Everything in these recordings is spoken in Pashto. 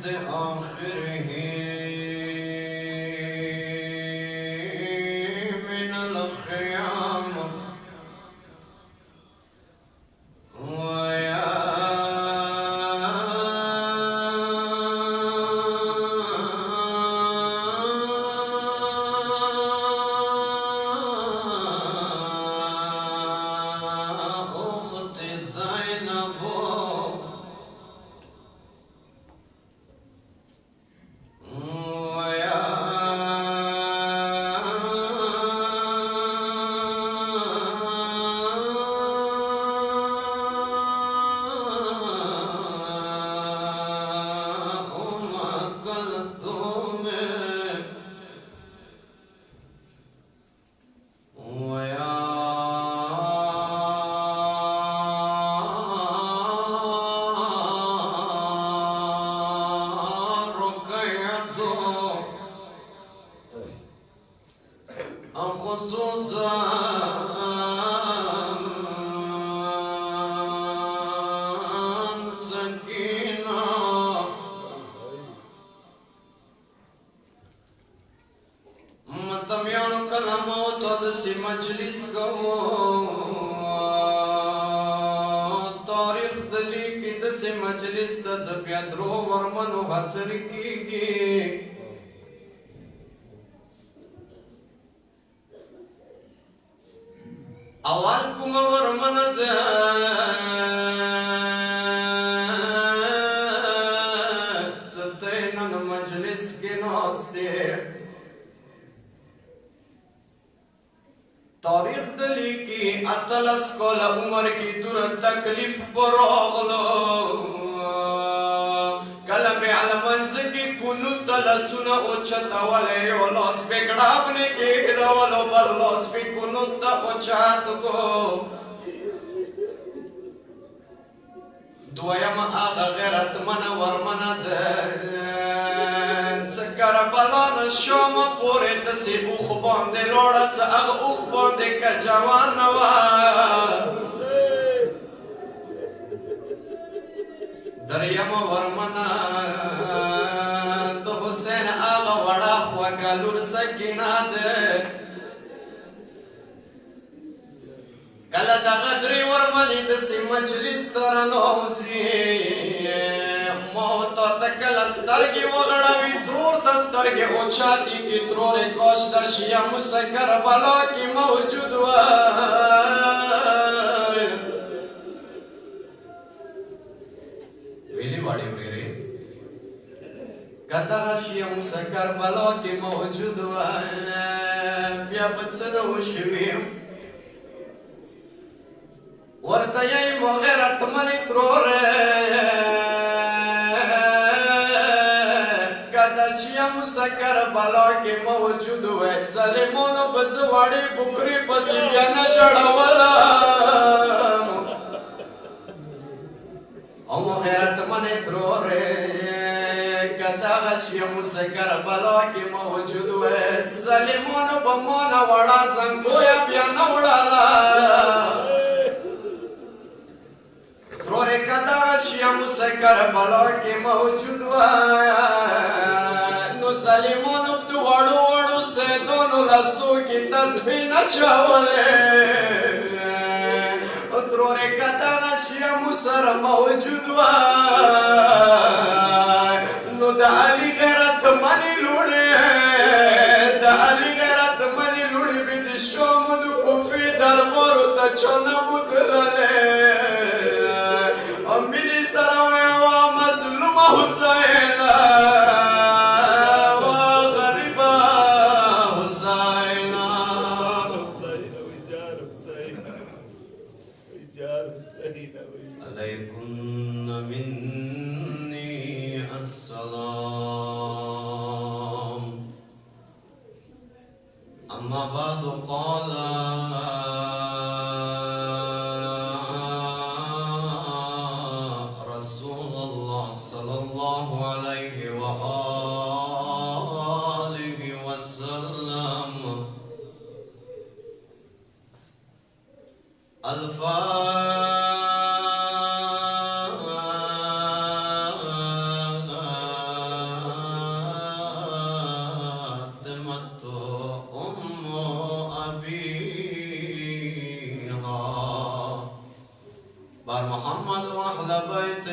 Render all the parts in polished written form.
عند آخره من الخيام مجلس کو تاریخ دلی کی دس مجلس د بیادرو ورمنو حاصل کیږي اول کوم ورمن د ستینن مجلس کې ناشته تاریخ دلی کی اتلس کول عمر کی دور تکلیف براغلو کلم علمنز کی کنو تلسونا اوچتا ولی ولاس بگڑابنے کی دولو برلاس بی کنو تا اوچات کو دویم آغا غیرت من ورمن کربلان شام پوری دسی اوخ بانده لوڑت اغ اوخ بانده که جوان نوار دریم ورمنا تو حسین آغ وڑا خوکا لور سکینا ده کلا دا غدری ورمنی دسی مجلس ترنوزی موتا تکل سترگی وغڑاوی درور تسترگی اوچاتی کی درور کوشتا شیا مسکر بلا کی موجود ویلی واڑی ویری کتا شیا مسکر بلا کی موجود بیا بچنو شویم ورطا یای مغیرت منی درور مسکر بلا کے موجود ہے ظالمونو بزواڑی بکری پسی بیانا جڑوالا امو غیرت من ترورے کتا غشی مسکر بلا کے موجود ہے ظالمونو بمونا وڑا زنگویا بیانا وڑالا ترورے کتا غشی مسکر بلا کے موجود ہے ظالمان ابدو وڑو وڑو سے دونوں لسو کی تسبیح نچاولے اترورے کتا غشیا مسر موجود وائے نو دا علی غیرت منی لوڑے دا علی غیرت منی لوڑی بید شوم دو کفی دربارو تا چونا بودلے امیدی سراوے و مظلوم حسین أما بعد قال رسول الله صلى الله عليه وآله وسلم الفاتحة. 「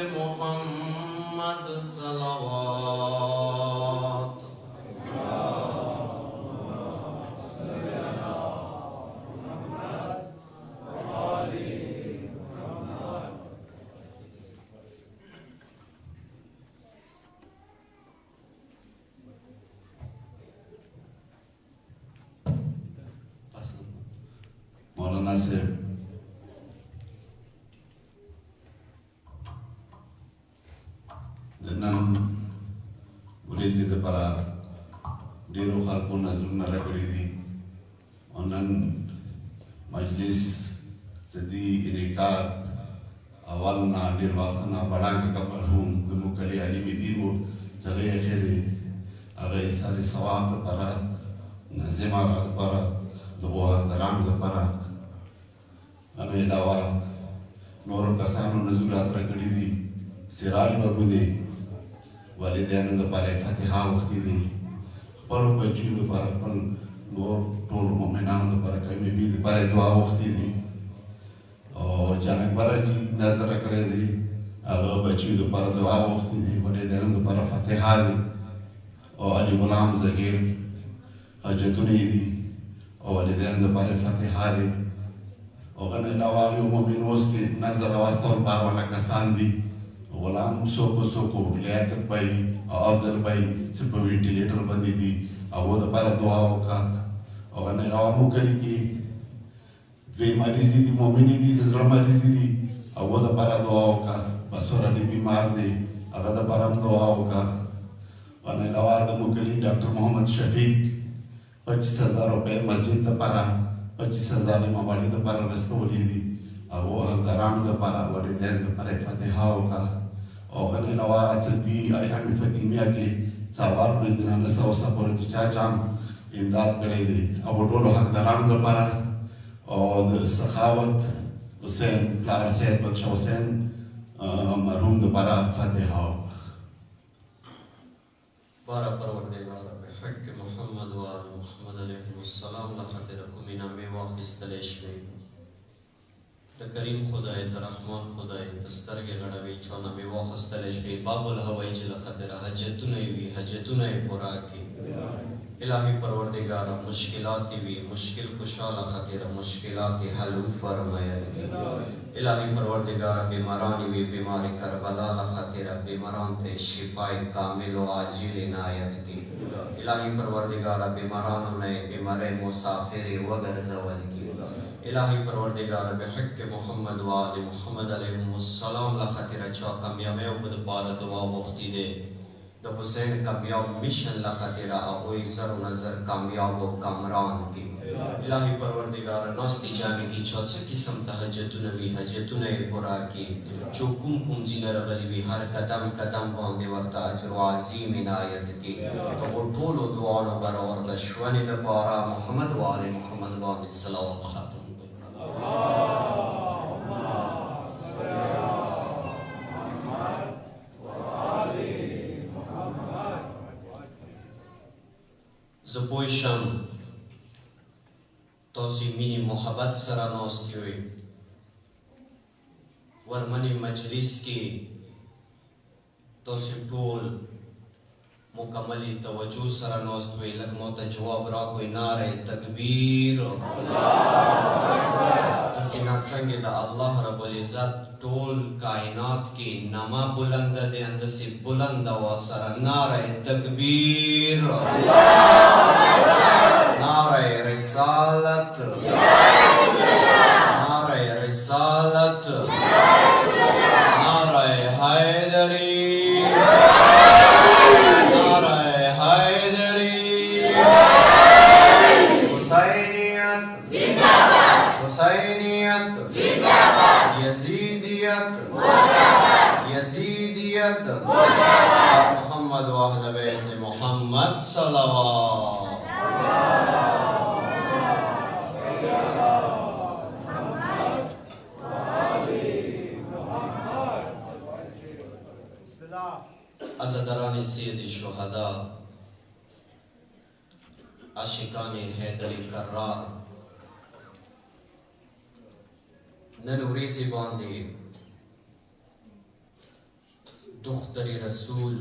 محمد صلوات मौलाना से नन وريدي دپاره ډیرو خلکو نظرونه راکړي دي او نن مجلس چې دي انعقاد اول نه ډیر وخت نه بڑانګه کپل هم زموږ کلي علي دي وو څنګه یې خېری هغه ساري ثواب لپاره نظم لپاره دغه درام لپاره انا علاوه نور کسانو نظرات راکړي دي سراج بابو دي والدینو لپاره فاتحه وختي دي خپل بچو لپاره خپل نور ټول مؤمنانو لپاره کومې بي لپاره دعا وختي دي او جان اکبر جی نظر کړی دي هغه بچو لپاره دعا وختي دي والدینو لپاره فاتحه دي او علي غلام زهیر حاجتونه دي او والدینو لپاره فاتحه دي او غنه علاوه یو مؤمن اوس کې نظر واستول بار ولا کسان دي غلام سوکو لیاقت بھائی افضل بھائی چې په وینټیلیټر باندې دي او د لپاره دعا وکړه او غنه علاوه مو کړي کې دوی مریض دي مؤمنین دي د زړه مریض دي او د لپاره دعا وکړه بسوره دي بیمار دي هغه د لپاره دعا وکړه غنه علاوه د مو کړي ډاکټر محمد شفیق 25,000 روپے مسجد لپاره 25,000 اماماني لپاره رسولې دي او حضران لپاره والدین لپاره فاتحه وکړه او غنه علاوه چې دي ایام فاطمیه کې څوار ورځې نه سو سپورت چا چام امداد کړی دی او ټول حقدارانو لپاره او د سخاوت حسین پلار سید بادشاه حسین مرحوم لپاره فاتحه بارا پروردگار بحق محمد و آل محمد علیهم السلام لخاطرکم اینامه واخیستلی شوی د کریم خدای د رحمان خدای د سترګې غړوي چونه مې واخیستلی شوی باب الهوی چې لخاطره حاجتونه یې وي حاجتونه یې پوره کړي الهی پروردگار مشکلات وی مشکل کشا خاطر مشکلات حل فرمایل الهی پروردگار بیماران وی بیمار کربلا خاطر بیماران ته شفای کامل و عاجل عنایت کی الهی پروردگار بیماران نه بیمار مسافر وګرځول کی الهی پروردگار بحق محمد و آل محمد علیهم السلام لخاطر چا کامیابی او د پاره دعا وختي دي د حسین کامیاب مشن لخاطر اغوی زر و نظر کامیاب و کامران کی الهی پروردگار ناستی جامی کی چوڅ قسم ته حاجتونه وی حاجتونه پورا کی جو کوم زینه رغلی وی هر قدم قدم باندې ورته اجر عظیم عنایت کی او ټول دعا نو برابر د شونه د پاره محمد و آل محمد باندې صلوات ختم زپویشم تاسو مینی محبت سره ناستی وي ورمنی مجلس کې تاسو ټول مکملی توجه سره ناست وي لږ مو ته جواب راکوئ نعره تکبیر داسې نه څنګه د الله رب العزت ټول کائنات کې نما بلند دی انداسې بلند آواز سره نعره تکبیر نعره رسالت نعره رسالت نعره حیدری محمد واحد بیت محمد صلوات عزاداران سید شهدا عاشقان حیدری کرار نن ورځې باندې دختر رسول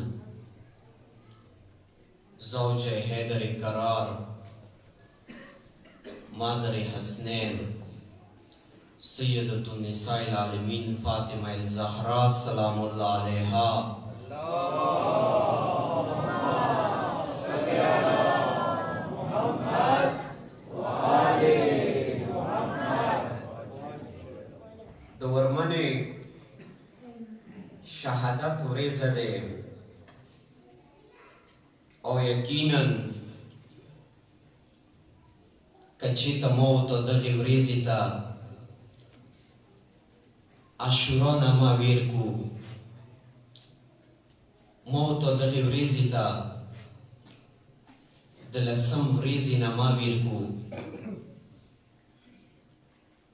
زوج حیدر قرار مادر حسنین سیدۃ النساء العالمین فاطمہ الزہرا سلام اللہ علیہا د ورمنې شهادت ورځ ده او یقینا که چېرته موت دغې ورځې ته عاشورا نامه ویر کو موت دغې ورځې ته د لسم ورځې نامه ویر کو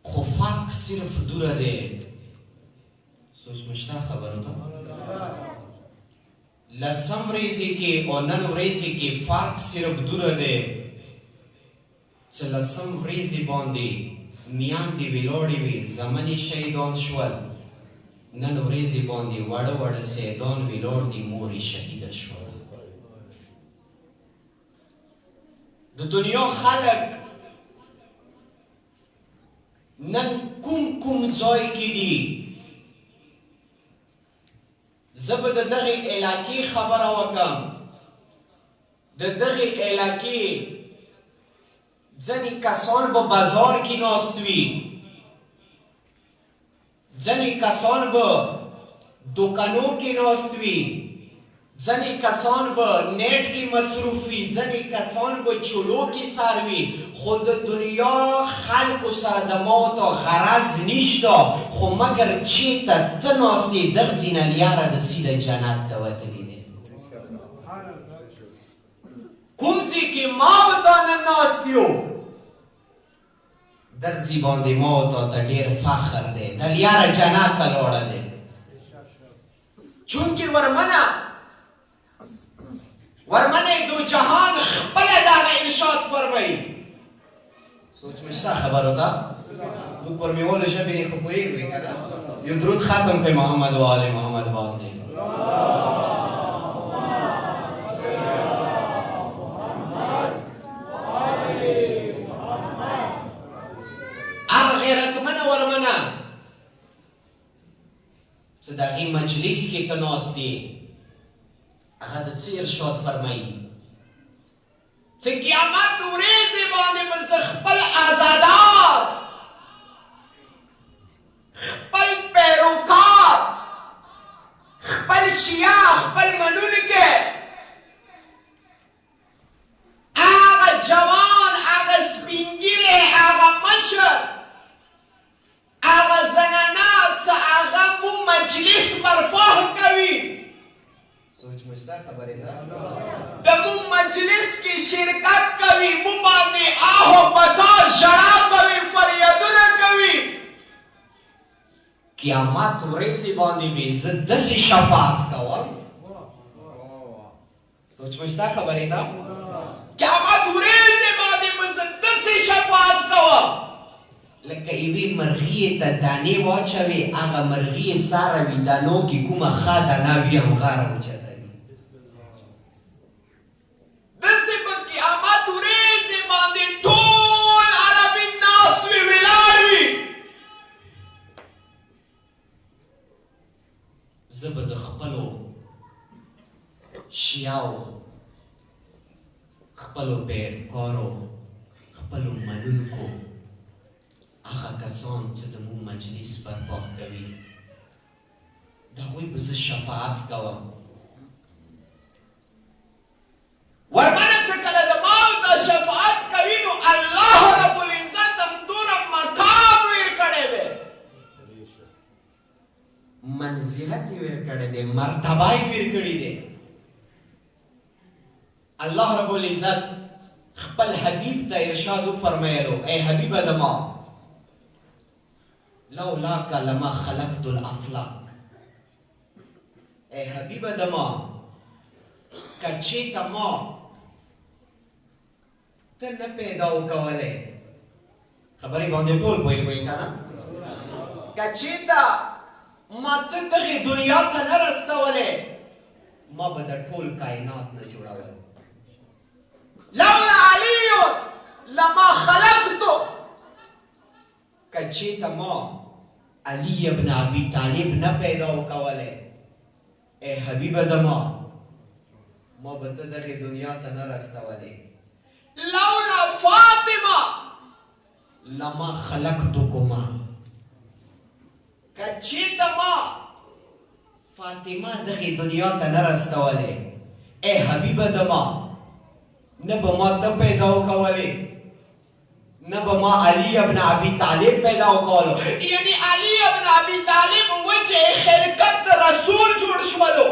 خو فرق صرف دوره دی سوچ مشته خبرو ته لسم ورځې کې او نن ورځې کې فرق صرف دوره دی چې لسم ورځې باندې میاندې ولاړې وې زمنې شهیدان شول نن ورځې باندې وړه وړه سیدان ولاړ دي مورې شهیده شول د دنیا خلک نن کوم ځای کې دي زه به د دغې علاقې خبره وکړم د دغې علاقې ځینې کسان به بازار کې ناست وي ځینې کسان به دوکانو کې ناست وي ځینې کسان به نیټ کې مصروف وي ځینې کسان به چولو کې سر وي خو د دنیا خلکو سره د موت غرض نشته خو مګر چېرته ته ناست یې دغه ځای نه لیاره د سیده جنت ته وتلی دی کوم ځای کې ما او تا نن ناست یو دغه ځای باندې ما او تا ته ډېر فخر دی د لیاره جنت ته لاړه دی چونکې ورمنه دو جهان خپله دغه ارشاد فرمایي سوچ مې شته خبرو ته موږ پر میولو ژبې خو پوهېږو که نه یو درود ختم کړئ محمد و آل محمد باندې هغه غیرتمنه ورمنه چې د هغې مجلس کې ته ناست یې هغه د څه ارشاد فرمایي چې قیامت ورځې باندې به زه خپل آزادار خپل پیروکار خپل شیعه خپل منونکي هغه جوان هغه سپینګیری هغه مشر هغه زنانه چې هغه مو مجلس برپا کوي سوچ مشته خبرې ده د مو مجلس کې شرکت کوي مو باندې آهو پکار ژړا کوي فریادونه کوي قیامت ورځې باندې به زه داسې شفاعت کوم سوچ مشته خبرې ده قیامت ورځې باندې به زه داسې شفاعت کوم لکه یوې مرغۍ ته دانې واچوي هغه مرغۍ ساره وي دانو کې کومه ښه دانه وي همغاره اوچته زه به د خپلو شیعو خپلو پیروکارو خپلو منونکو هغه کسان چې د مو مجلس برپا کوي د هغوی به زه شفاعت کوم ورمنه چې کله د ما ته شفاعت کوي نو الله رب العزت همدومره مقام ویر کړی دی منزلت یې ور کړی دی مرتبه یې ور کړی دی الله رب العزت خپل حبیب ته ارشاد وفرمایلو ای حبیبه د ما لولاک لما خلقت الافلاک ای حبیبه د ما که چېرته ما ته نه پیدا وکولی خبرې باندې ټول پوهېږئ که نه که چېرته ما ته دغې دنیا ته نه رسولی ما به د ټول کائنات نه جوړول. لولا علی لما خلقتو، که چېرته ما علی ابن ابي طالب نه پیدا وکولی، ای حبیبه د ما به ته دغې دنیا ته نه رسولی. لولا فاطمه لما خلقتکما، که چېرته ما فاطمه دغې دنیا ته نه رسولی، ای حبیبه د نه به ما ته پیدا وکولی، نه به ما علی ابن ابي طالب پیدا وکولو. یعنی علی ابن ابي طالب وجه خلقت رسول جوړ شولو،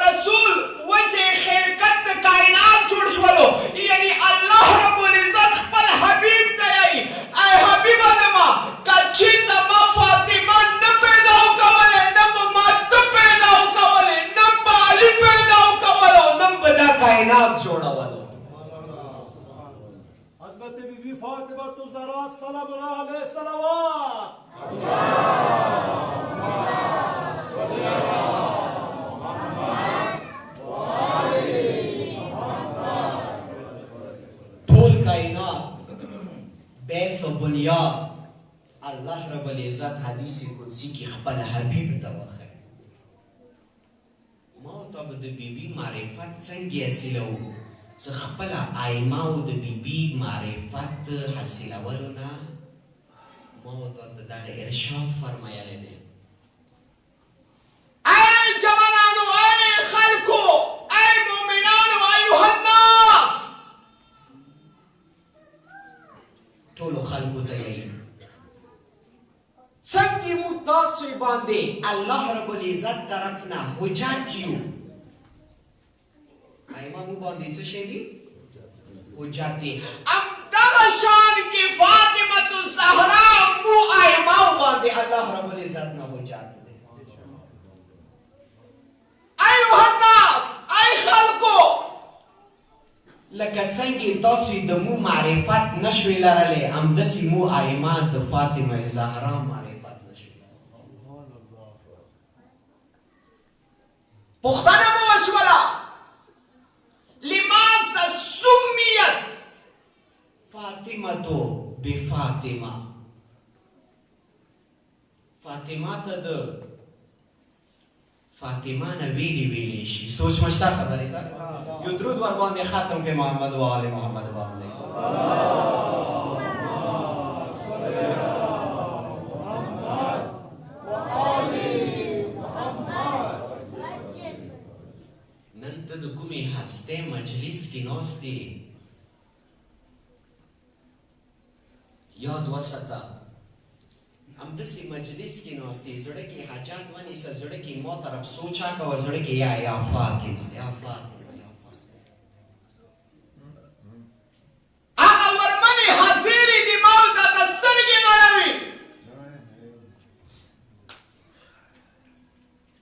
رسول وجه خلقت کائنات جوړ شولو. یعنی الله رب العزت خپل حبیب ته یې ای حبیبه د که چېرته ما فاطمه نه پیدا وکولی، نه به ما ته پیدا وکولی، نه به علي پیدا وکولو، نه به دا کائنات جوړولو. حضرت بی بی فاطمه الزهرا سلام الله علیه صلوات. ټول کائنات بیس و بنیاد الله رب العزت حدیث قدسی کی خپل حبیب ته وښی. ما ورته به د بیبي معرفت څنګه حاصلو، څه خپله ائمهو د بیبي معرفت حاصلولو نه ما ورته دغه ارشاد فرمایلی دی. ای جوانانو، ای خلکو، ای مؤمنانو، ایها الناس، ټولو خلکو ته یې څنګه مو تاسو باندې الله رب العزت طرف نه حجت یو. ائمه مو باندې څه شی دي؟ حجت دي. همدغه شان کې فاطمه الزهرا مو ائمه باندې الله رب العزت نه حجت دی. ایها الناس، ای خلکو، لکه څنګه تاسو د مو معرفت نشوي لرلی، همداسې مو ائمه د فاطمه زهرا معرفت نشوي. پوښتنه مو وشوله لماذا سميت فاطمه بفاطمه؟ فاطمه ته د فاطمه نه ویلی شي. سوچ مشته خبرې ده. یو درود ور باندې ختم کې محمد و آل محمد باندې. نن ته د کومې هستې مجلس کې ناست یې، یاد وساته همداسې مجلس کې ناست یې، زړه کې حاجات ونیسه، زړه کې ما طرف سوچا کوه، زړه کې یا فاطمه، یا فاطمه، یا فاطمه. هغه ورمنې حاضرې دي ما ته د سترګې غړوي.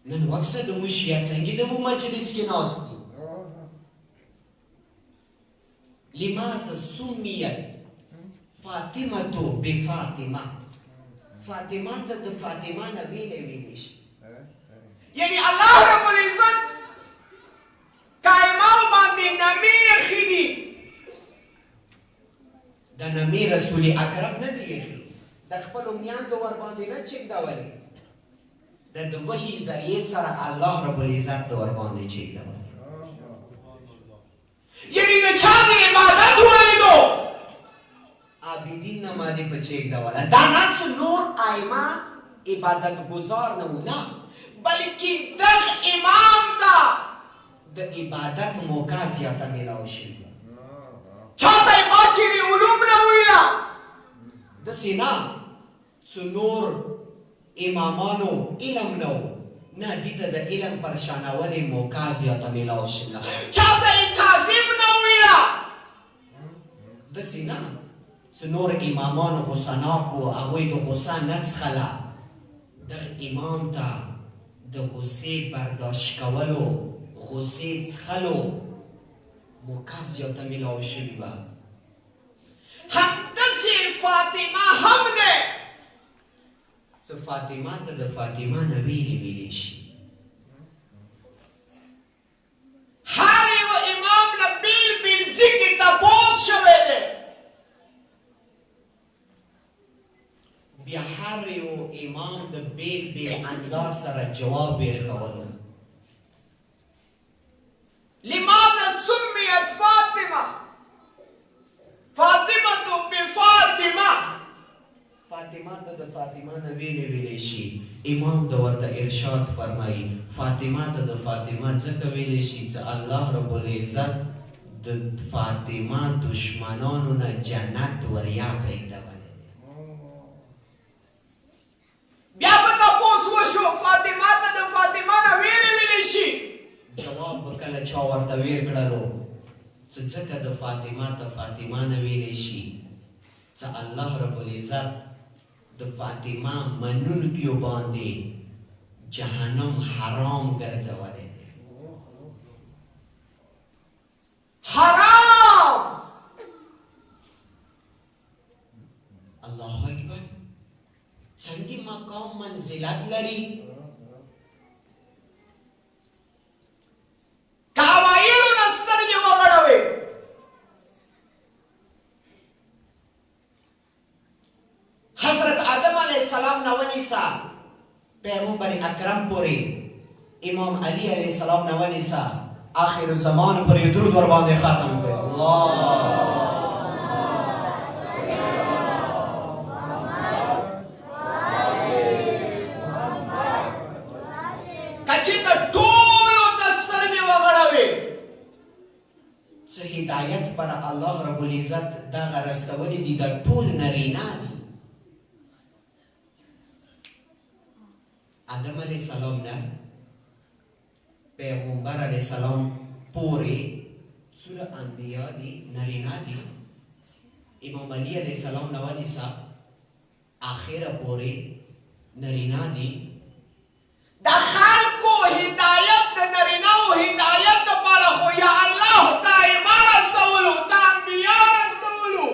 نن وکسه د موشیت څنګه د مو مجلس کې ناست دي. لماذا سميت فاطمه بفاطمه؟ فاطمه ته د فاطمه نه ویلی شي. یعنی الله رب العزت کائمه باندې نامې ایښي دي. د نامې رسول اکرم نه دی ایښي، د خپلو میاندو ور باندې نه چېږدولې، د وحي ذریعې سره الله رب العزت د ور باندې چېږدولې. یعنی د چا د عبادت ولیدو عابدین نه باندې په چېږدوله. دا نفس نور ائمه عبادت گزار نه وو، نه، بلکې دغه امام ته د عبادت موقع زیاته میلاو شوې وه. چاته یې باکرې علوم نه ویله، داسې نه څه نور امامانو علم نه و، نه دې ته د علم پر شانولې موقع زیاته میلاو شوې وه. چاته یې کاظم نه ویله، داسې نه څه نور امامان غصناک و، هغوی د غصه نه څښله، دغه امام ته د غصې برداشت کولو، غصې څښلو موقع زیاته میلاو شوې وه. همداسې فاطمه هم دی، څه فاطمه ته د فاطمه نه ویلی شي. د بیل بیل انداز سره جواب ورکولو. لماذا سميت فاطمة فاطمة بفاطمة؟ فاطمه ته د فاطمه نه ویلې شي. امام د ورته ارشاد فرمایي فاطمه ته د فاطمه ځکه ویلې شي چې الله رب العزت د فاطمه دشمنانو نه جنت وریا پرېږدولی. بیا به تپوس وشو فاطمه ته د فاطمه نه ویلې شي. جواب به کله چا ورته ویر کړلو چې ځکه د فاطمه ته فاطمه نه ویلې شي چې الله رب العزت د فاطمه منونکیو باندې جهنم حرام ګرځولی دی. حرام! الله اکبر! څنګه مقام منزلت لري. کاوایلو نسترګې وغړوي. حضرت آدم علیہ السلام نه ونیسا پیغمبر اکرم پوری امام علی علیہ السلام نه ونیسا آخر زمان پوری درود ور باندې ختم کړ. الله کچې ته ټولو دسترګې وغړوي. څه هدایت پر الله رب العزت دغه رسولي دي د ټول نرینا دي. آدم علیہ السلام نه پیغمبر علیہ السلام پورې څومره انبیا دي نرینا دي. امام علی علیہ السلام نه ونیسا آخره پورې نرینا دي. د خلکو هدایت د نرینه‌و هدایت دپاره خو یا الله تا ایمان رسولو تا انبیا رسولو.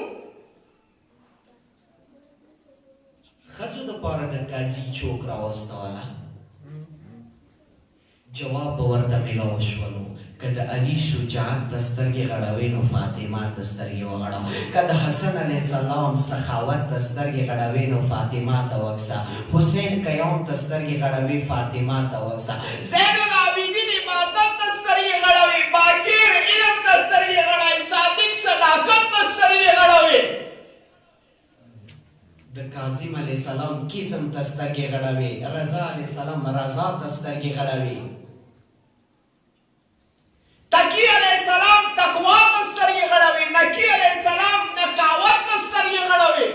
ښځو دپاره د قاضي چوک راوستوله. جواب به ورته میلاو شولو که د علي شجاعت ته سترګې غړوې نو فاطمه ته سترګې وغړوه. که د حسن علیه السلام سخاوت ته سترګې غړوې نو فاطمه ته وکسه. حسین قیام ته سترګې غړوې فاطمه ته وکسه. زین العابدین عبادت ته سترګې غړوې. باقر علم ته سترګې غړوې. صادق صداقت ته سترګې غړوې. د کاظم علیه السلام کیسم ته سترګې غړوې. رضا علیه السلام رضا ته سترګې غړوې. تقی علیہ السلام تقوا ته سترګې غړوي. نقي علیہ السلام نقاوت ته سترګې غړوي.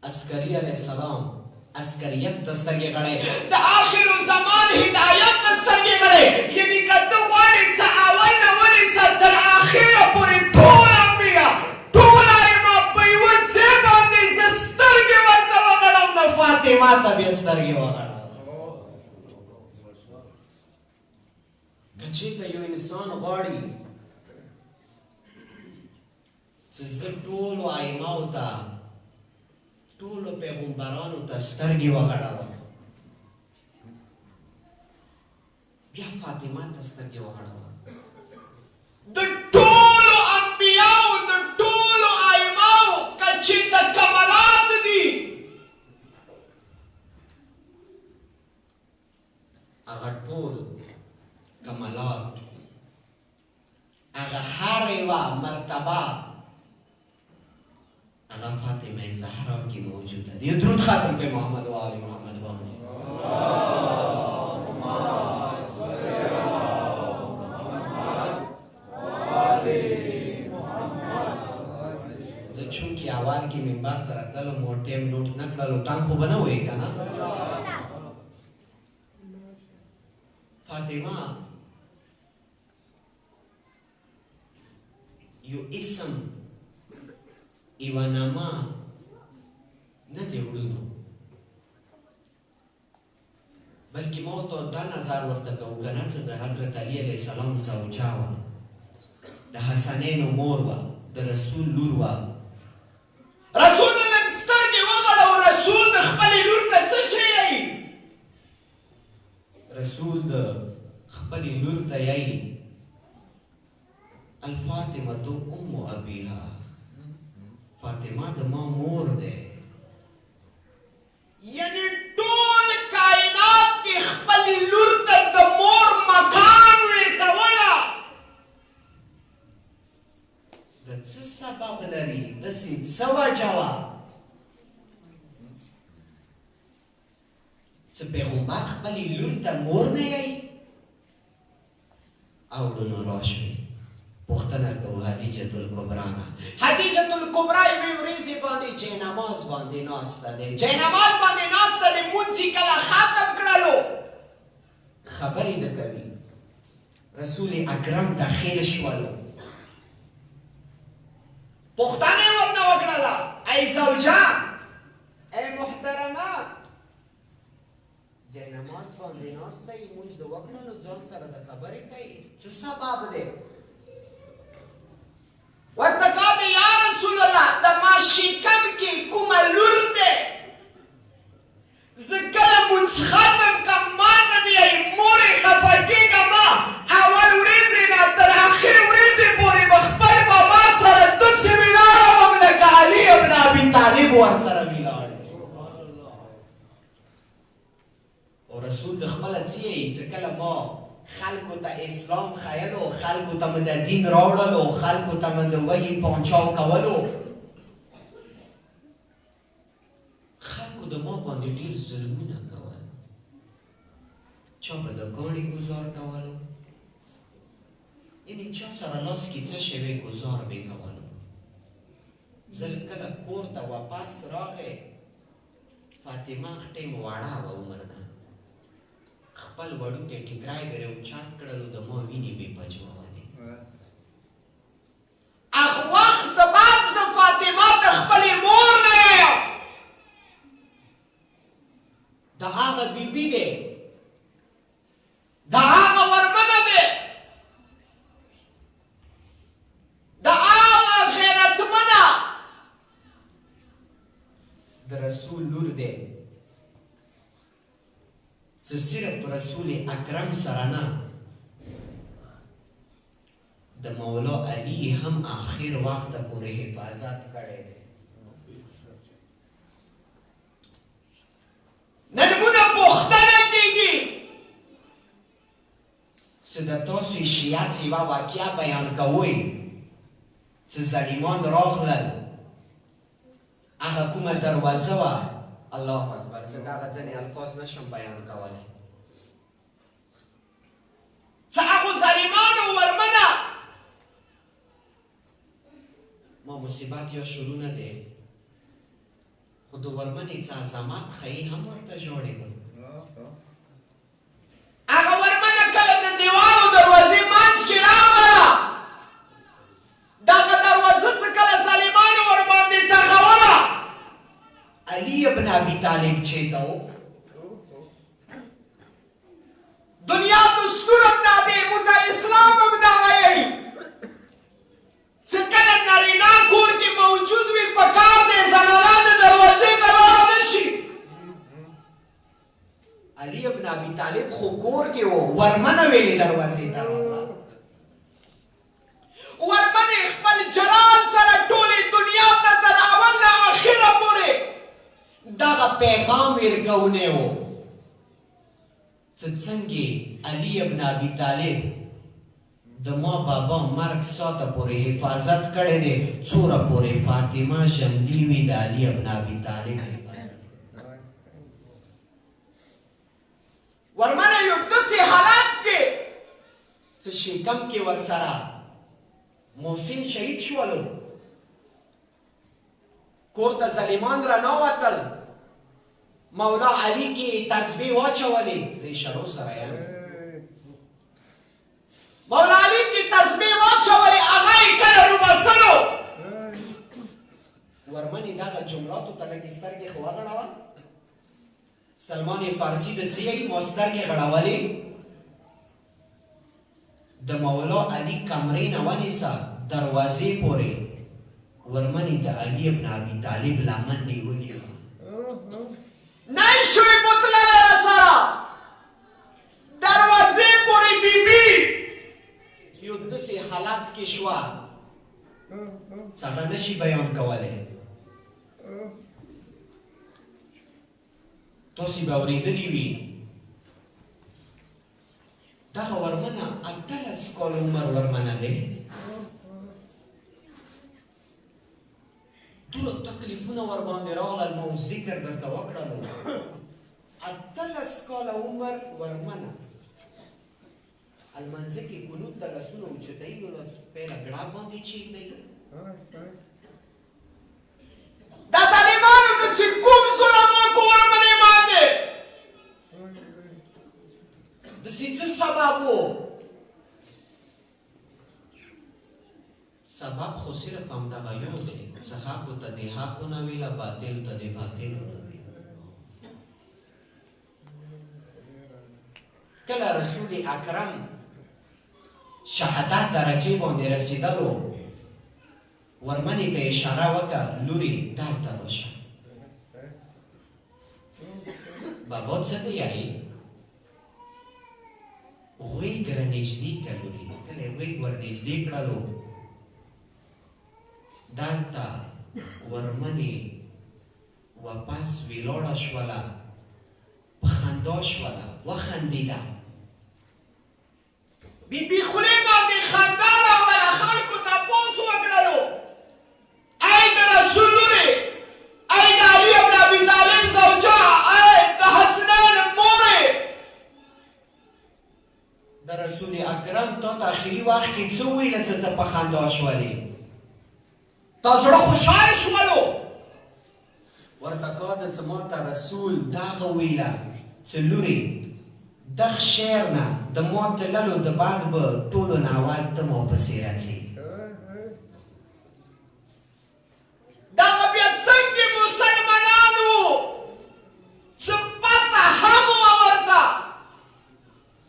عسکري علیہ السلام عسکریت ته سترګې غړوي. د آخر زمان هدایت ته سترګې غړوي. یعنې که ته غواړې څه اول نه ونیسه تر آخره پورې ټول انبیا ټول ائمه په یوه ځای باندې زه سترګې ورته وغړم نو فاطمه ته بیا سترګې وغړم. چېرته یو انسان غواړي چې زه ټولو ائمهو ته ټولو پیغمبرانو ته سترګې وغړوم بیا فاطمه ته سترګې وغړوم. د ټولو انبیاو د ټولو ائمهو که چېرته کمالات دي هغه ټول کمالات هغه هر یوه مرتبه هغه فاطمه زهرا کې موجوده ده. یو درود ختم کړئ محمد و آل محمد باندې. اللهم صل علی محمد و آل محمد. زه چونکې اول کې منبر ته راتللو مو ټیم نوټ نه کړلو تنګ خو به نه وایي که نه. فاطمه یو اسم یوه نامه نه دی وړونو بلکې ما ورته دا نظر ورته کوو که نه چې د حضرت علي علیه السلام زوجه وه د حسنینو مور وه د رسول لور وه. رسول د لږ سترګې وغړوه. رسول د خپلې لور ته څه شی یایي؟ رسول د خپلې لور ته یایي الفاطمة ام ابیها. فاطمه د ما مور ده. یعنی ټول کائنات کې خپلې لور ته د مور مکان ورکوله د څه سبب لري داسې څه وجه وه څه پیغمبر خپلې لور ته مور نه یایي اورونو راشوي پوښتنه کوو حدیجة الکبرا نه حدیجة الکبرا یوې ورځې باندې جاینماز باندې ناسته دی جاینماز باندې ناسته دی مونځ یې کله ختم کړلو خبرې نه کوي رسول اکرم داخل شولو پوښتنه یې ورنه وکړله ای زوجه ای محترمه جاینماز باندې ناسته یې مونځ د وکړلو ځان سره د خبرې کوي څه سبب دی ورته کاده یا رسول الله د ماشیکن کې کومه لور دی زه کله مونځ ختم کم ماته دی مورې خفه کېږم اول ورځې نه تر اخر ورځې پورې به خپل بابا سره داسې ولاړه وم لکه علي ابن ابي طالب ورسره ولاړ او رسول د خپله څه یې چې کله ما خلکو ته اسلام ښیلو خلکو ته مې د دین راوړلو خلکو ته مې د وحي پهنچاو کولو خلکو د ما باندې ډېر ظلمونه کول چا به د ګاڼې ګزار کولو یعنې چا سره لاس کې څه شوی ګزار به کولو زه کله کور ته واپس راغی فاطمه ټیم واړه وه عمر ده خپل وړوکی ټیکری به یې اوچات کړلو د ما وینې به یې پجوولې هغه وخت د بعد زه فاطمه ته خپلې مور نه یم د هغه بیبي دی د هغه ورمنه دی د هغه غیرتمنه د رسول لور دی چې صرف رسول اکرم سره نه د مولا علی هم آخر وخت پورې حفاظت کړی دی نن مونږ پوښتنه کېږي چې د تاسو شیعت یوه واقعه بیان کوئ چې ظالمان راغلل هغه کومه دروازه وه الله اکبر زه هغه ځینې الفاظ نشم بیان کولی چې هغو ظالمانو ورمنه ما مصیبت یا شروع نه دی خو د ورمنې څه عظمت ښیي هم ورته ژاړېږم هغه ورمنه کله د دیوالو دروازې منځ کې راغله دغه دروازه څه کله ظالمانو ورباندې ټغوله علي ابن ابي طالب چېرته و دنیا دستور هم دا دی موږ اسلام هم دغه یوي چې کله نارینه کور کې موجود وي پکار دی زنانه د دروازې ته لاړه نه شي علي ابن ابي طالب خو کور کې و ورمنه ویلې دروازې ته راغله ورمنې خپل جلال سره ټولې دنیا ته تر اول نه اخره پورې دغه پیغام ورکولی و چې څنګه علي ابن ابي طالب د ما بابا مرګ ساته پورې حفاظت کړی دی څوره پورې فاطمه ژوندي وي د علي ابن ابي طالب حفاظت ورمنه یو داسې حالات کې چې شکم کې ورسره محسن شهید شولو کور ته ظالمان راننوتل مولا علي کې تسبیح واچولې زه اشارو سره یم مولا علي کې تسبیح واچولې هغه یې کله روباسلو ورمنې دغه جملاتو ته لږې سترګې خو وغړوه سلمان فارسي د څه یې ما سترګې غړولې د مولا علي کمرې نه ونیسه دروازې پورې ورمنې د علي ابن ابي طالب لمن نیولې وه نه شوی بوتللی راسره دروازې پورې بیبي یو داسې حالت کې شوه چې هغه نشي بیان کولی تاسې به اورېدلي وي دغه ورمنه 18 کاله عمر ورمنه دی. دومره تکلیفونه ورباندې راغلل، ما ذکر درته وکړلو. 18 کاله عمر ورمنه المنځه کې قنوت ته لاسونه اوچتوي او لاس پیله ګړاب باندې چیږدی. دا ظالمانو داسې کوم ظلم وکړو ورمنې باندې؟ داسې څه سبب و؟ سبب خو صرف همدغه یو دی، څه حقو ته دې حق ونه ویله، باطل ته دې باطل ونه ویله. کله رسول اکرم شهادت درجې باندې رسېدلو، ورمنې ته اشاره وکړه لورې دلته راشه. بابا څه دی یایې؟ غوږ رانږدې کړه لورې. کله یې غوږ ورنږدې کړلو، دلته ورمنې واپس ولاړه شوله، په خندا شوله، وخندېده. بیبي خولې باندې خندا راغله، خلکو تپوس وکړلو ای د رسول لورې، ای د علي بن ابي طالب زوجه، ای د حسنین مورې. د رسول اکرم تا ته اخري وخت کې څه وویله چې ته په خندا شولې؟ تا زړه خوشحال شولو؟ ورته کاده چې ما ته رسول دغه ویله چې لورې دغ شعر نه د ما تللو د بعد به ټولو نه اول ته ما پسې راځې. دغه بیا څنګه مسلمانانو څه پته هم وه ورته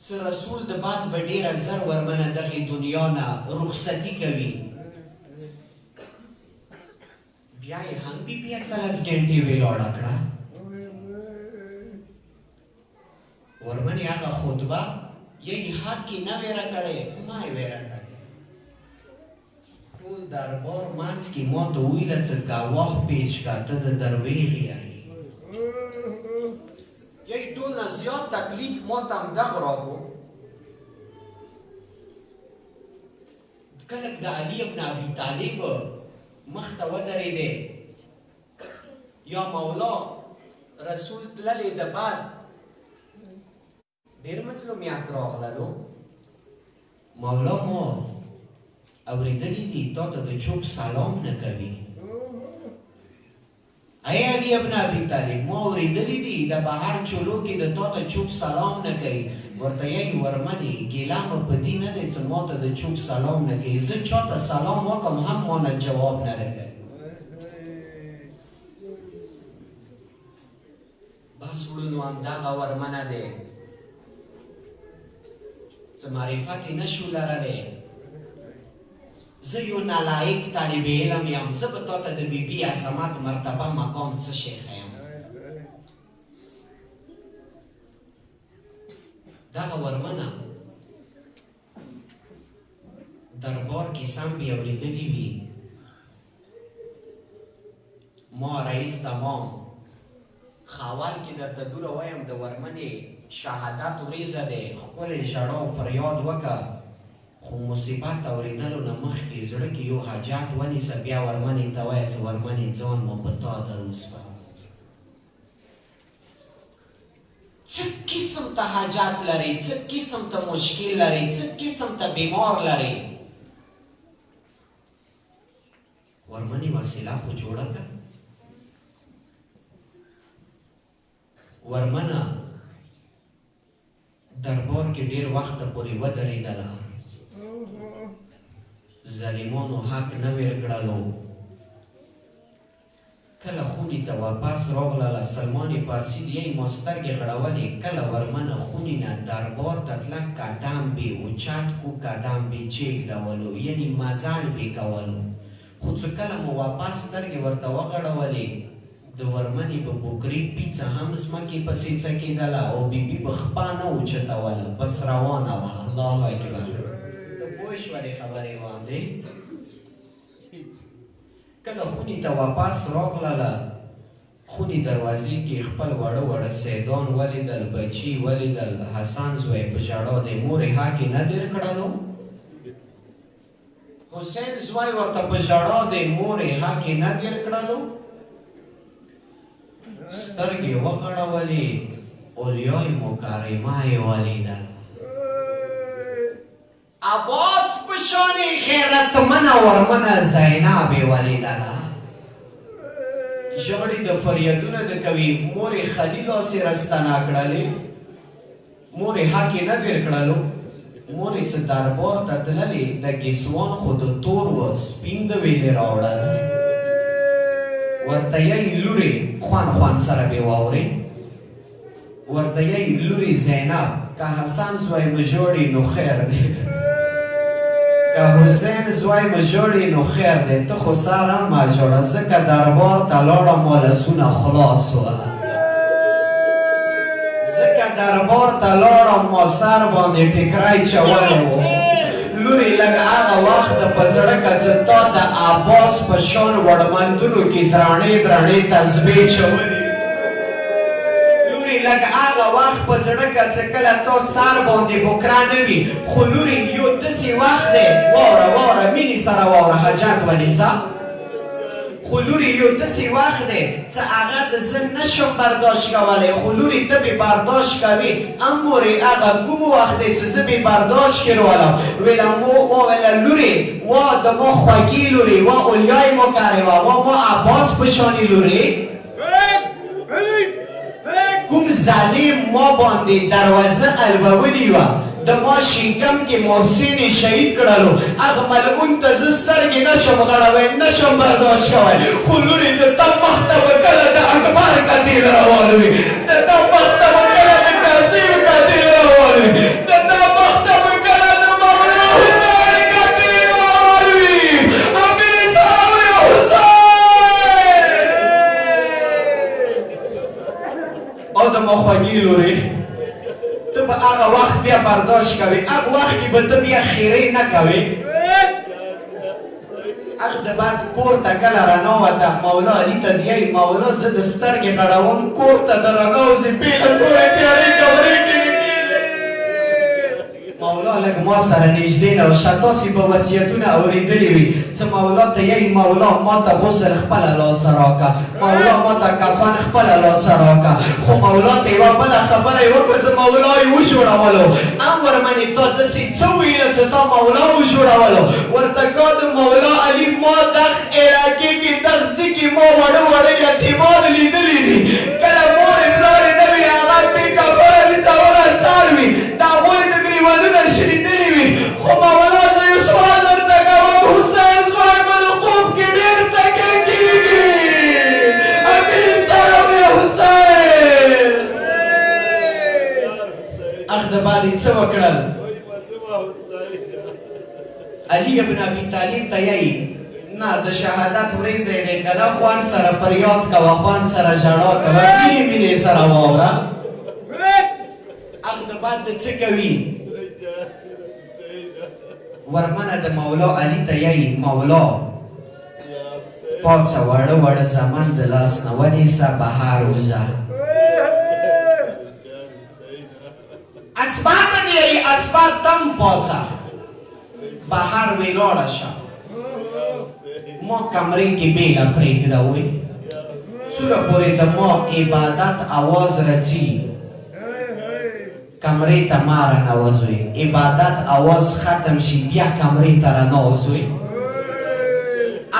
چې رسول د بعد به ډېره زر ورمنه دغې دنیا نه رخصتي کوي. بیا یې هم بیبي 18 ګنټې ولاړه کړه. ورمنې هغه خطبه یې حق کې نه ویره کړې، ما یې ویره کړې. ټول دربار منځ کې ما ته وویله چې ګواه پیش کا ته د درویغ یې. یی ټول نه زیات تکلیف ما ته همدغه راکړو. کله د علي بن ابي طالب مخ ته ودرېدې، یا مولا رسول تللی د بعد ډېر مظلومیات راغللو. مولا ما اورېدلي دي تا ته د چوک سلام نه کوي. ای علي ابن ابي طالب ما اورېدلي دي د بهر چولو کې د تا ته چوک سلام نه کوي. ورته یې ورمنې ګیله مه په دې نه دی چې ما ته د چوک سلام نه کوي، زه چا ته سلام وکړم هم ما نه جواب نه راکوي. بس وړونو همدغه ورمنه دی څه معرفت یې نشو لرلی. زه یو نالایق طالب علم یم، زه به تا ته د بیبي عظمت مرتبه مقام څه شی ښیم؟ دغه ورمنه دربار کې سم بې اورېدلي وي. ما رئیس تمام خاول کې درته دوره وایم د ورمنې شهادت وریځه دی، ښکلې ژړا او فریاد وکړه، خو مصیبت اورېدلو نه مخکې زړه کې یو حاجت ونیسه، بیا ورمنې ته وایه چې ورمنې ځان مو په تا ده اوس به څه قسم ته حاجت لرئ، څه قسم ته مشکل لرئ، څه قسم ته بیمار لرئ. ورمنې وسیله خو جوړه کړه. ورمنه دربار کې ډېر وخته پورې ودرېدله، ظالمانو حق نه ویر کړلو. کله خونې ته واپس راغلله، سلمان فارسي د یې ما سترګې غړولې. کله ورمنه خونې نه دربار ته تله، قدم بې اوچت کو، قدم بې چېږدولو، یعنې مزل بې کولو. خو څه کله مو واپس سترګې ورته وغړولې، د ورمنې په بوکري پیڅه هم ځمکې پسې څکېدله او بیبي به خپه نه اوچتوله، بس روانه وه. الله اکبر. ته پوه شولې خبرې باندې؟ کله خونې ته واپس راغلله، خونې دروازې کې خپل واړه واړه سیدان ولیدل، بچي ولیدل، حسن زوی په ژړا د مورې حق یې نه دیر کړلو. حسین زوی ورته په ژړا د مورې حق یې نه دیر کړلو. سترګې وغړولې، اولیای مکرمه یې ولیدل. عباس په شانې غیرتمنه ورمنه زینب یې ولیدله. ژړې د فریادونه د کوي، مورې خلیل داسې رستنه کړلې، مورې حق یې نه دیر کړلو. مورې څه دربار ته تللې، د ګیسوان خو د تور و سپین د ویلې راوړل. ورته یې لورې خوان سره بې واورې، ورته یې لورې زینب که حسن زوی مو ژاړي نو خیر دی، که حسین زوی مو ژاړي نو خیر دی، ته خو سر هم مه ژاړه، ځکه دربار ته لاړم ما لاسونه خلاص وه، ځکه دربار ته لاړم ما سر باندې ټیکری چولی و. لورې لږ هغه وخت په زړه که څه تا د عباس په شان وړمندونو کې درانې درانې تسبیح چولې، لورې لږ هغه وخت په زړه که څه کله تا سر باندې بکره نه وي، خو لورې یو داسې وخت دی، واوره واوره مینې سره واوره حاجت ونیسه، خو لورې یو داسې وخت دی چې هغه د زه نشم برداشت کولی، خو لورې ته بې برداشت کوې. ام مورې هغه کوم وخت دی چې زه بې برداشت کړولم؟ ویله وویله لورې وا د ما خوږې لورې، وا اولیای مکرمه، وا ما عباس په شانې لورې، کوم ظالم ما باندې دروازه البولې وه، د ما شینکم کې محسن یې شهید کړلو، هغه ملعون ته زه سترګې نشم غړوی، نشم برداشت کوی، خو لورې د تا مخ ته به کله د اکبر قتیل روان وي، د تا مخ ته به کله د قاسم قتیل روان وي، د تا مخ ته به کله د مولا حسین قتیل روان وي. امین سلام یا حسین. او د ما خوږې لورې ته به هغه وخت بیا برداشت کوې، هغه وخت کې به ته بیا خیرې نه کوې. اخ د بعد کور ته کله رانوته، مولا علي ته دیی مولا زه د سترګې غړوم، کور ته د رانوځې بېله تورې تیارې کمرې کې مولا لږ ما سره نږدې نه وشه، تاسې به وصیتونه اورېدلي وي چې مولا ته یی مولا ما ته غسل خپله لاسه راکړه، مولا ما ته کفن خپله لاسه راکړه، خو مولا ته یوه بله خبره یې وکړه چې مولا یې وجوړولو. امر منې تا داسې څه ویله چې تا مولا وجوړولو؟ ورته کا د مولا علي ما دغ علاقې کې دغ ځای کې ما وړه وړه یتیمان لیدلي دي، کله مورې پلارې نه وي هغه بې کفنه ویځوله څار وي، د هغوی د ګریوانونه شلیدلي وي، خو مولا زه یو سوال درته کوم، حسین زوی به د خوب کې ډېر تکیه کېږي. امین سلام یا حسین. اخ د بعد یې څه وکړل؟ علي ابن ابي طالب ته یې نه د شهادت ورځې دی که نه خوان سره فریاد کوه، خوان سره ژړا کوه، مینې مینې سره واوره. اخ د بعد د څه کوي؟ ورمنه د مولا علي ته یې مولا پاڅه واړه واړه زامن د لاس نه ونیسه، بهر وځه. اسباب ته یې اسباب تم پاڅه، بهر ولاړه شه، ما کمرې کې بېله پرېږده وی، څومره پورې د ما عبادت اواز راځي کمرې ته ما رانوځوئ، عبادت اواز ختم شي بیا کمرې ته رانوځوئ.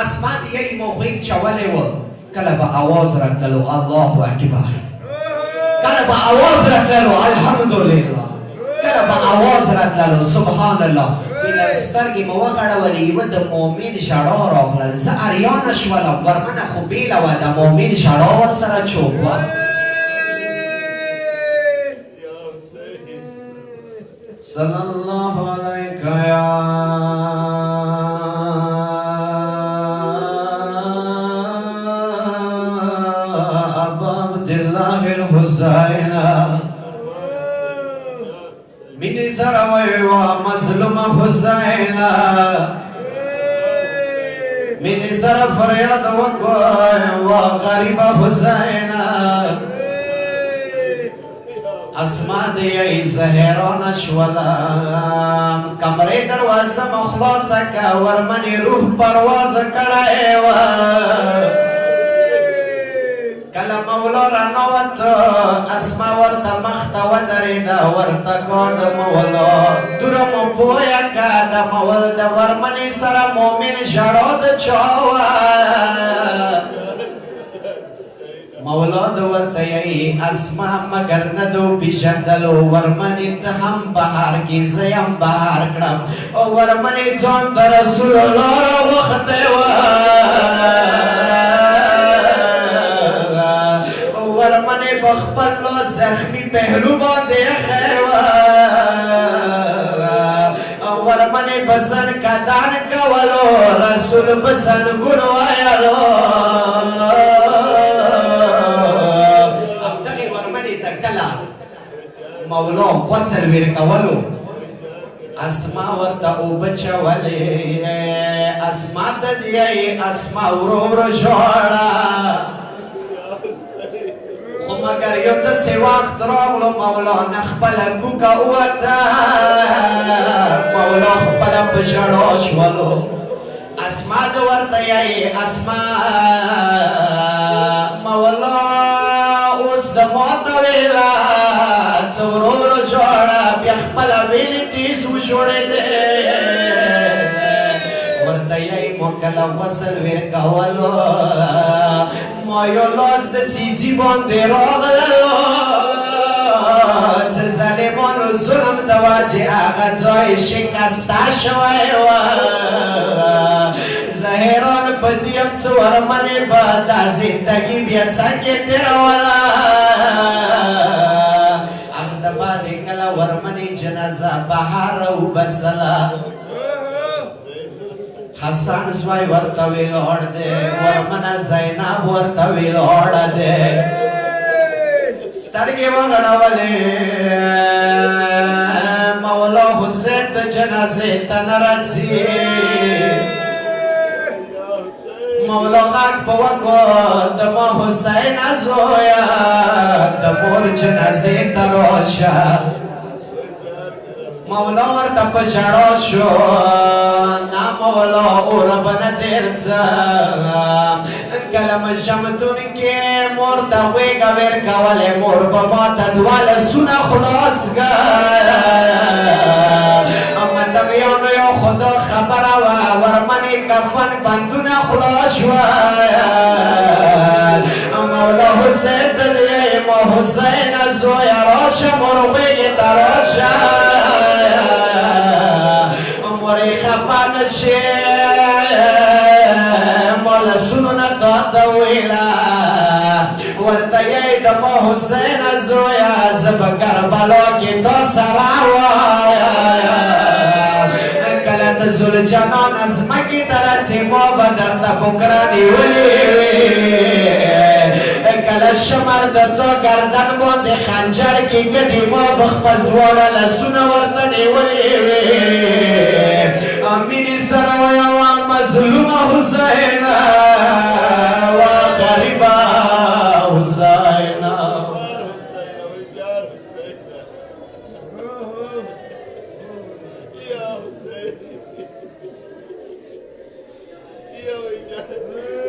اسمات یې موغیږ چولی و، کله به اواز راتللو الله اکبر، کله به اواز راتللو الحمدلله، کله به اواز راتللو سبحان الله. ویله سترګې مې وغړولې، یوه د مؤمن ژړا راغلل، زه اریانه شولم، ورمنه خو بېله وه، د مؤمن ژړا ورسره چوپ وه. صلی الله علیک یا ابا عبدالله الحسین، مینې سره ویوا مظلوم حسین، مینې سره فریاد وکړ وا غریبه حسین اسما دی زهران شولا کمرې دروازه مخلاصه کا ورمنې روح پرواز کړای و کله مولا رانوت اسما ورته مخته ودرېده ورته کو د مولا دوره مو پویه که د مول د ورمنې سره مومن ژړو د چا وه مولا د ورته یی اسما مگر نه دو پیژندلو ورمنې ته هم بهار کې زه یم بهار کړم او ورمنې ځان ته رسول الله راوختی وه ورمنې بخپل زخمی پهلو باندې ایښی وه ورمنې به زنکدان کولو رسول به زنګون ویلو همدغې ورمنې ته کله مولا غسل ورکولو اسما ورته اوبه چولې اسما ته دی اسما ورو ورو ژړه مگر یو داسې وخت راغلو مولا نه خپله کوکه ووته مولا خپله په ژړا شولو اسما د ورته یی اسما مولا اوس د ماته ویله څه ورو ورو ژړه بیا خپله ویلې تیز وژړېدې ورته یی مو کله غسل ورکولو ما یو لاس د سیجي باندې راغللو څه ظالمانو ظلم ته وه چې هغه ځای شکسته شوی وه زه حیران په دې یم څه ورمنې به دا زندګي بیا څنګه تېروله هغه باندې کله ورمنې جنازه بهار راوبسله حسن زوی ورته ویلوړ دی ورمنه زینب ورته ویلوړ دی سترګې وغړولې مولا حسین د جنازې ته نه راځي مولا غږ په وکړ د ما حسین زویه د مور جنازې ته راشه مولا ورته په ژړا شو نه مولا اور به نه تېرځم کله مې شمتون کې مور ته غېږه ورکولې مور به ما ته دوه لاسونه خلاص کړ مطلب یو نو یو خدا خبره وه ورمنې کفن بندونه خلاص شول مولا حسین ته دی ما حسین زویه راشه مور غېږې ته راشه مورې خفه نشې ما لاسونو نه تا ته ویله ورته یی د ما حسین زویه زه به کربلا کې تا سره وایم کله د زلجنان ځمکې ته راځې ما به درته بوکره نیولې کله شمر د تو گردن باندې خنجر کې ګډې ما به خپل دواړه لاسونه ورته نیولې وې مینې سره ویوه مظلومه حسینه وا غریبه حسینه Yeah.